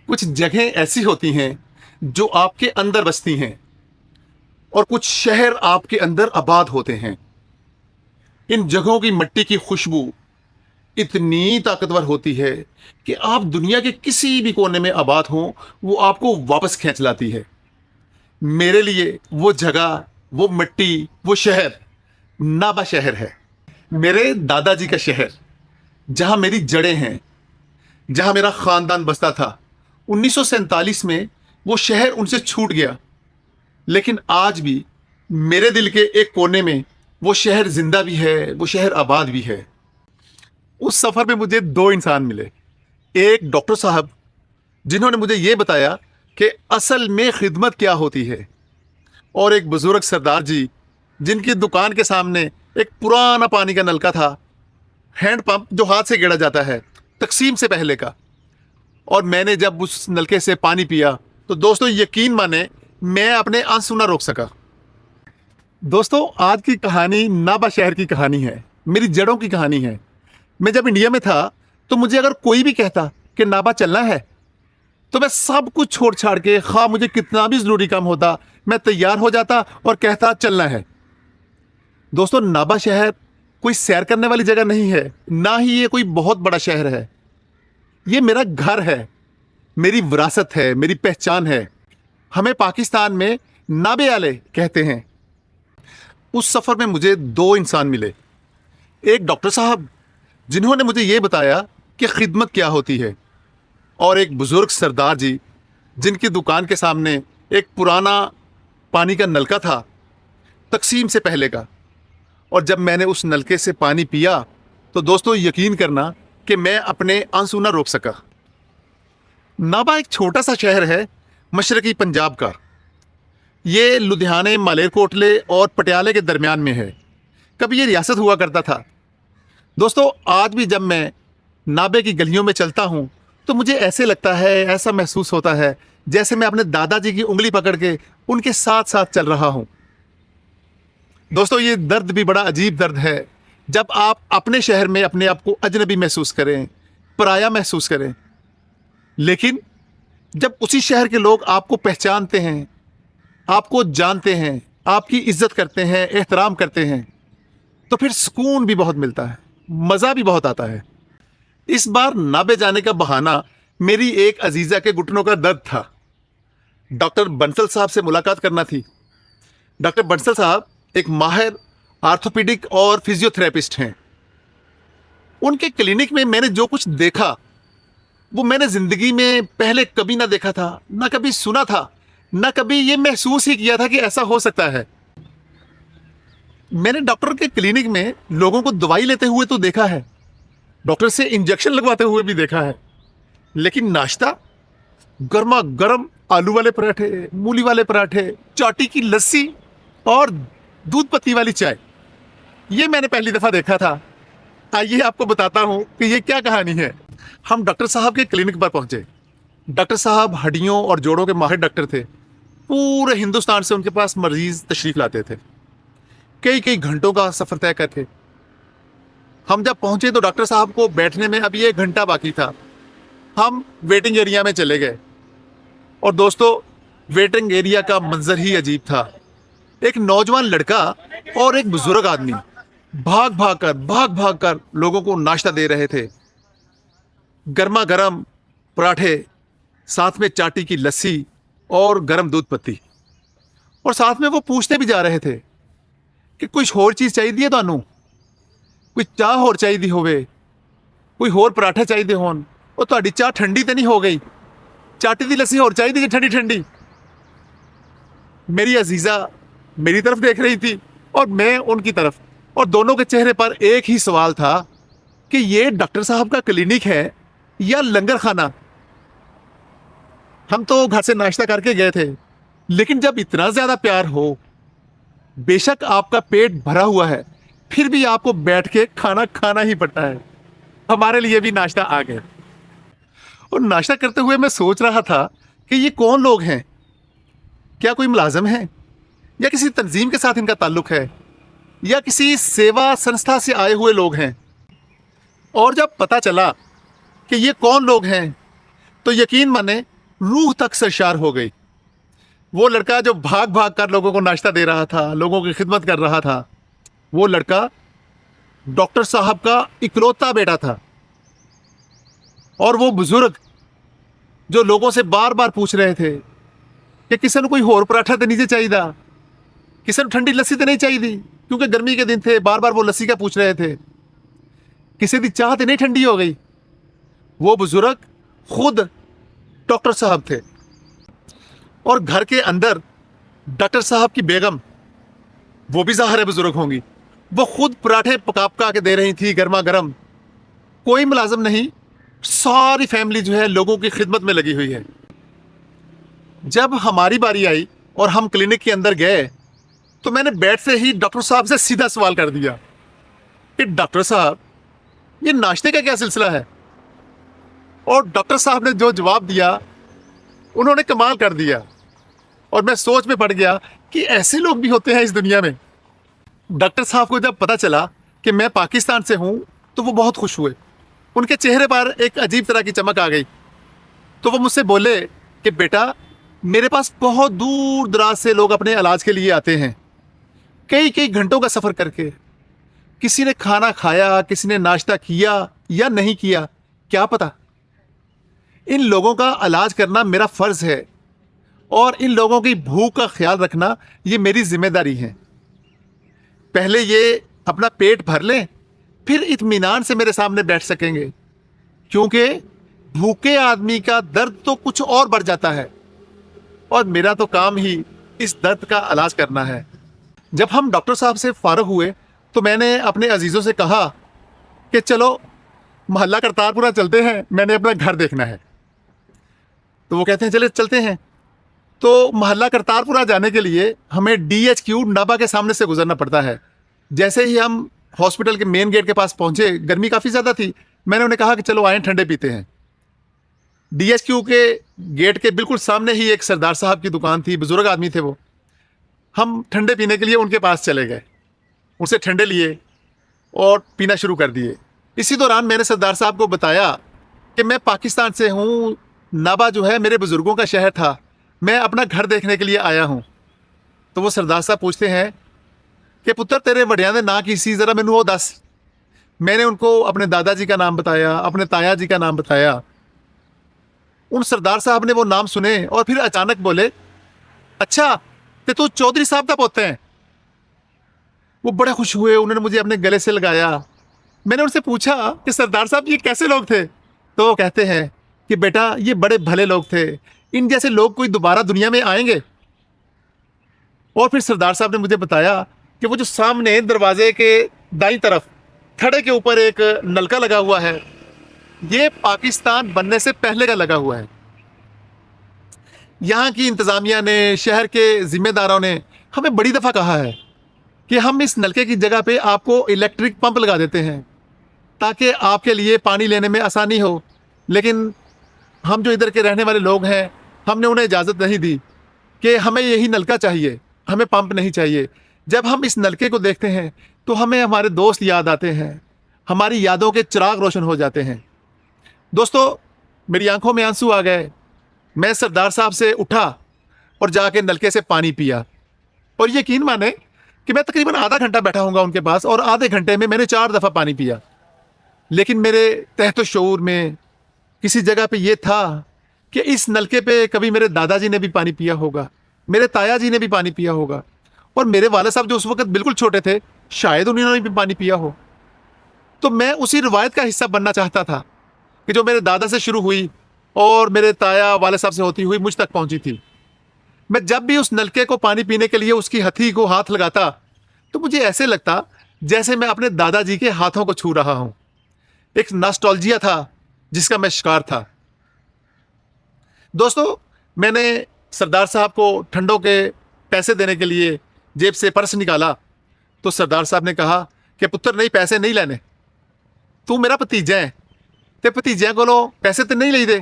कुछ जगहें ऐसी होती हैं जो आपके अंदर बसती हैं और कुछ शहर आपके अंदर आबाद होते हैं। इन जगहों की मिट्टी की खुशबू इतनी ताकतवर होती है कि आप दुनिया के किसी भी कोने में आबाद हों, वो आपको वापस खींच लाती है। मेरे लिए वो जगह, वो मिट्टी, वो शहर नाबा शहर है। मेरे दादाजी का शहर, जहां मेरी जड़ें हैं, जहां मेरा खानदान बसता था। 1947 में वो शहर उनसे छूट गया, लेकिन आज भी मेरे दिल के एक कोने में वो शहर जिंदा भी है, वो शहर आबाद भी है। उस सफर में मुझे दो इंसान मिले। एक डॉक्टर साहब, जिन्होंने मुझे ये बताया कि असल में खिदमत क्या होती है, और एक बुजुर्ग सरदार जी, जिनकी दुकान के सामने एक पुराना पानी का नलका था, हैंड पंप जो हाथ से गेड़ा जाता है, तकसीम से पहले का। और मैंने जब उस नलके से पानी पिया तो दोस्तों यकीन माने मैं अपने आंसू ना रोक सका। दोस्तों, आज की कहानी नाबा शहर की कहानी है, मेरी जड़ों की कहानी है। मैं जब इंडिया में था तो मुझे अगर कोई भी कहता कि नाबा चलना है तो मैं सब कुछ छोड़ छाड़ के, खा मुझे कितना भी ज़रूरी काम होता, मैं तैयार हो जाता और कहता चलना है। दोस्तों, नाबा शहर कोई सैर करने वाली जगह नहीं है, ना ही ये कोई बहुत बड़ा शहर है। ये मेरा घर है, मेरी विरासत है, मेरी पहचान है। हमें पाकिस्तान में नाबे आले कहते हैं। उस सफ़र में मुझे दो इंसान मिले। एक डॉक्टर साहब, जिन्होंने मुझे ये बताया कि खिदमत क्या होती है, और एक बुज़ुर्ग सरदार जी, जिनकी दुकान के सामने एक पुराना पानी का नलका था, तकसीम से पहले का। और जब मैंने उस नलके से पानी पिया तो दोस्तों यकीन करना कि मैं अपने आंसू ना रोक सका। नाबा एक छोटा सा शहर है मशरकी पंजाब का। ये लुधियाने, मालेरकोटले और पटियाले के दरमियान में है। कभी ये रियासत हुआ करता था। दोस्तों, आज भी जब मैं नाबे की गलियों में चलता हूँ तो मुझे ऐसे लगता है, ऐसा महसूस होता है जैसे मैं अपने दादाजी की उंगली पकड़ के उनके साथ साथ चल रहा हूँ। दोस्तों, ये दर्द भी बड़ा अजीब दर्द है जब आप अपने शहर में अपने आप को अजनबी महसूस करें, पराया महसूस करें। लेकिन जब उसी शहर के लोग आपको पहचानते हैं, आपको जानते हैं, आपकी इज्जत करते हैं, एहतराम करते हैं, तो फिर सुकून भी बहुत मिलता है, मज़ा भी बहुत आता है। इस बार नाबे जाने का बहाना मेरी एक अजीज़ा के घुटनों का दर्द था। डॉक्टर बंसल साहब से मुलाकात करना थी। डॉक्टर बंसल साहब एक माहिर आर्थोपेडिक और फिजियोथेरेपिस्ट हैं। उनके क्लिनिक में मैंने जो कुछ देखा वो मैंने ज़िंदगी में पहले कभी ना देखा था, ना कभी सुना था, ना कभी ये महसूस ही किया था कि ऐसा हो सकता है। मैंने डॉक्टर के क्लिनिक में लोगों को दवाई लेते हुए तो देखा है, डॉक्टर से इंजेक्शन लगवाते हुए भी देखा है, लेकिन नाश्ता, गर्मा गर्म आलू वाले पराठे, मूली वाले पराठे, चाटी की लस्सी और दूध पत्ती वाली चाय, ये मैंने पहली दफ़ा देखा था। आइए आपको बताता हूँ कि ये क्या कहानी है। हम डॉक्टर साहब के क्लिनिक पर पहुँचे। डॉक्टर साहब हड्डियों और जोड़ों के माहिर डॉक्टर थे। पूरे हिंदुस्तान से उनके पास मरीज तशरीफ़ लाते थे, कई कई घंटों का सफ़र तय करके। हम जब पहुंचे तो डॉक्टर साहब को बैठने में अभी 1 घंटा बाकी था। हम वेटिंग एरिया में चले गए और दोस्तों, वेटिंग एरिया का मंजर ही अजीब था। एक नौजवान लड़का और एक बुजुर्ग आदमी भाग भाग कर लोगों को नाश्ता दे रहे थे। गर्मा गर्म पराठे, साथ में चाटी की लस्सी और गर्म दूध पत्ती। और साथ में वो पूछते भी जा रहे थे कि कुछ होर चीज़ चाहिए थानू, कोई चाह होर चाहिए होवे, कोई होर पराठे चाहिए होन, और तुहाडी चाह ठंडी तो नहीं हो गई, चाटी दी लस्सी होर चाहिए ठंडी ठंडी। मेरी अजीज़ा मेरी तरफ देख रही थी और मैं उनकी तरफ, और दोनों के चेहरे पर एक ही सवाल था कि ये डॉक्टर साहब का क्लिनिक है या लंगर खाना। हम तो घर से नाश्ता करके गए थे, लेकिन जब इतना ज़्यादा प्यार हो, बेशक आपका पेट भरा हुआ है, फिर भी आपको बैठ के खाना खाना ही पड़ता है। हमारे लिए भी नाश्ता आ गया। और नाश्ता करते हुए मैं सोच रहा था कि ये कौन लोग हैं, क्या कोई मुलाजिम है या किसी तंजीम के साथ इनका ताल्लुक है या किसी सेवा संस्था से आए हुए लोग हैं। और जब पता चला कि ये कौन लोग हैं तो यकीन माने रूह तक सरशार हो गई। वो लड़का जो भाग भाग कर लोगों को नाश्ता दे रहा था, लोगों की खिदमत कर रहा था, वो लड़का डॉक्टर साहब का इकलौता बेटा था। और वो बुजुर्ग जो लोगों से बार बार पूछ रहे थे कि किसी ने कोई होर पराठा तो नहीं चाहिए, किसी ने ठंडी लस्सी तो नहीं चाहिए, क्योंकि गर्मी के दिन थे, बार बार वो लस्सी का पूछ रहे थे। किसी की चाह तो नहीं ठंडी हो गई। वो बुजुर्ग खुद डॉक्टर साहब थे। और घर के अंदर डॉक्टर साहब की बेगम, वो भी ज़ाहिर है बुजुर्ग होंगी, वो खुद पराठे पका पका के दे रही थी गर्मा गर्म। कोई मुलाजिम नहीं, सारी फैमिली जो है लोगों की खिदमत में लगी हुई है। जब हमारी बारी आई और हम क्लिनिक के अंदर गए तो मैंने बेड से ही डॉक्टर साहब से सीधा सवाल कर दिया कि डॉक्टर साहब, ये नाश्ते का क्या सिलसिला है? और डॉक्टर साहब ने जो जवाब दिया, उन्होंने कमाल कर दिया। और मैं सोच में पड़ गया कि ऐसे लोग भी होते हैं इस दुनिया में। डॉक्टर साहब को जब पता चला कि मैं पाकिस्तान से हूँ तो वो बहुत खुश हुए। उनके चेहरे पर एक अजीब तरह की चमक आ गई। तो वो मुझसे बोले कि बेटा, मेरे पास बहुत दूर दराज से लोग अपने इलाज के लिए आते हैं, कई कई घंटों का सफ़र करके। किसी ने खाना खाया, किसी ने नाश्ता किया या नहीं किया, क्या पता। इन लोगों का इलाज करना मेरा फ़र्ज़ है और इन लोगों की भूख का ख्याल रखना ये मेरी जिम्मेदारी है। पहले ये अपना पेट भर लें, फिर इत्मीनान से मेरे सामने बैठ सकेंगे, क्योंकि भूखे आदमी का दर्द तो कुछ और बढ़ जाता है और मेरा तो काम ही इस दर्द का इलाज करना है। जब हम डॉक्टर साहब से फारग हुए तो मैंने अपने अजीज़ों से कहा कि चलो मोहल्ला करतारपुरा चलते हैं, मैंने अपना घर देखना है। तो वो कहते हैं चले चलते हैं। तो मोहल्ला करतारपुरा जाने के लिए हमें DHQ नाबा के सामने से गुजरना पड़ता है। जैसे ही हम हॉस्पिटल के मेन गेट के पास पहुंचे, गर्मी काफ़ी ज़्यादा थी, मैंने उन्हें कहा कि चलो आए ठंडे पीते हैं। DHQ के गेट के बिल्कुल सामने ही एक सरदार साहब की दुकान थी, बुजुर्ग आदमी थे वो। हम ठंडे पीने के लिए उनके पास चले गए, उनसे ठंडे लिए और पीना शुरू कर दिए। इसी दौरान मैंने सरदार साहब को बताया कि मैं पाकिस्तान से हूँ, नाबा जो है मेरे बुज़ुर्गों का शहर था, मैं अपना घर देखने के लिए आया हूँ। तो वो सरदार साहब पूछते हैं कि पुत्र, तेरे वड्यां दे नां की सी, ज़रा मैनू वो दस। मैंने उनको अपने दादाजी का नाम बताया, अपने ताया जी का नाम बताया। उन सरदार साहब ने वो नाम सुने और फिर अचानक बोले, अच्छा ते तू चौधरी साहब का पोता है? वो बड़े खुश हुए, उन्होंने मुझे अपने गले से लगाया। मैंने उनसे पूछा कि सरदार साहब ये कैसे लोग थे? तो वो कहते हैं कि बेटा, ये बड़े भले लोग थे, इन जैसे लोग कोई दोबारा दुनिया में आएंगे? और फिर सरदार साहब ने मुझे बताया कि वो जो सामने दरवाजे के दाईं तरफ थड़े के ऊपर एक नलका लगा हुआ है, ये पाकिस्तान बनने से पहले का लगा हुआ है। यहाँ की इंतज़ामिया ने, शहर के ज़िम्मेदारों ने हमें बड़ी दफ़ा कहा है कि हम इस नलके की जगह पे आपको इलेक्ट्रिक पंप लगा देते हैं ताकि आपके लिए पानी लेने में आसानी हो। लेकिन हम जो इधर के रहने वाले लोग हैं, हमने उन्हें इजाज़त नहीं दी कि हमें यही नलका चाहिए, हमें पंप नहीं चाहिए। जब हम इस नलके को देखते हैं तो हमें हमारे दोस्त याद आते हैं, हमारी यादों के चिराग रोशन हो जाते हैं। दोस्तों, मेरी आंखों में आंसू आ गए। मैं सरदार साहब से उठा और जाके नलके से पानी पिया और यकीन माने कि मैं तकरीबन आधा घंटा बैठा हूँगा उनके पास और आधे घंटे में मैंने 4 दफ़ा पानी पिया। लेकिन मेरे तहत शऊर में किसी जगह पे ये था कि इस नलके पे कभी मेरे दादाजी ने भी पानी पिया होगा, मेरे ताया जी ने भी पानी पिया होगा और मेरे वाले साहब जो उस वक्त बिल्कुल छोटे थे, शायद उन्होंने भी पानी पिया हो। तो मैं उसी रिवायत का हिस्सा बनना चाहता था कि जो मेरे दादा से शुरू हुई और मेरे ताया वाले साहब से होती हुई मुझ तक पहुंची थी। मैं जब भी उस नलके को पानी पीने के लिए उसकी हथी को हाथ लगाता तो मुझे ऐसे लगता जैसे मैं अपने दादाजी के हाथों को छू रहा हूं। एक नॉस्टैल्जिया था जिसका मैं शिकार था। दोस्तों, मैंने सरदार साहब को ठंडों के पैसे देने के लिए जेब से पर्स निकाला तो सरदार साहब ने कहा कि पुत्र, नहीं, पैसे नहीं लेने, तू मेरा भतीजा है ते भतीजियां को पैसे तो नहीं लेदे,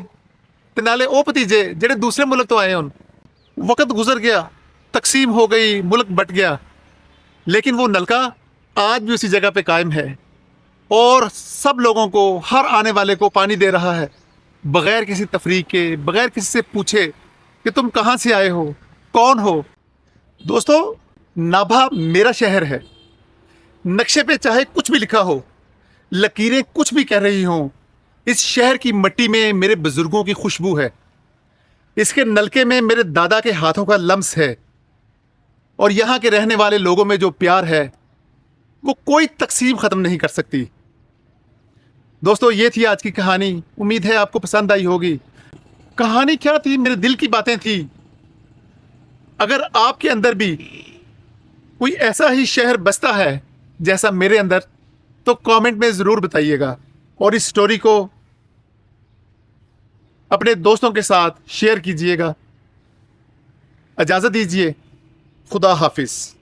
ते नाले वो भतीजे जेडे दूसरे मुल्क तो आए होन। वक्त गुजर गया, तकसीम हो गई, मुल्क बट गया, लेकिन वो नलका आज भी उसी जगह पे कायम है और सब लोगों को, हर आने वाले को पानी दे रहा है। बगैर किसी तफरीक के, बगैर किसी से पूछे कि तुम कहाँ से आए हो, कौन हो। दोस्तों, नाभा मेरा शहर है। नक्शे पे चाहे कुछ भी लिखा हो, लकीरें कुछ भी कह रही हों, इस शहर की मिट्टी में मेरे बुजुर्गों की खुशबू है। इसके नलके में मेरे दादा के हाथों का लम्स है। और यहाँ के रहने वाले लोगों में जो प्यार है वो कोई तकसीम ख़त्म नहीं कर सकती। दोस्तों, ये थी आज की कहानी। उम्मीद है आपको पसंद आई होगी। कहानी क्या थी? मेरे दिल की बातें थी। अगर आपके अंदर भी कोई ऐसा ही शहर बसता है जैसा मेरे अंदर, तो कमेंट में ज़रूर बताइएगा और इस स्टोरी को अपने दोस्तों के साथ शेयर कीजिएगा। इजाज़त दीजिए। खुदा हाफिज़।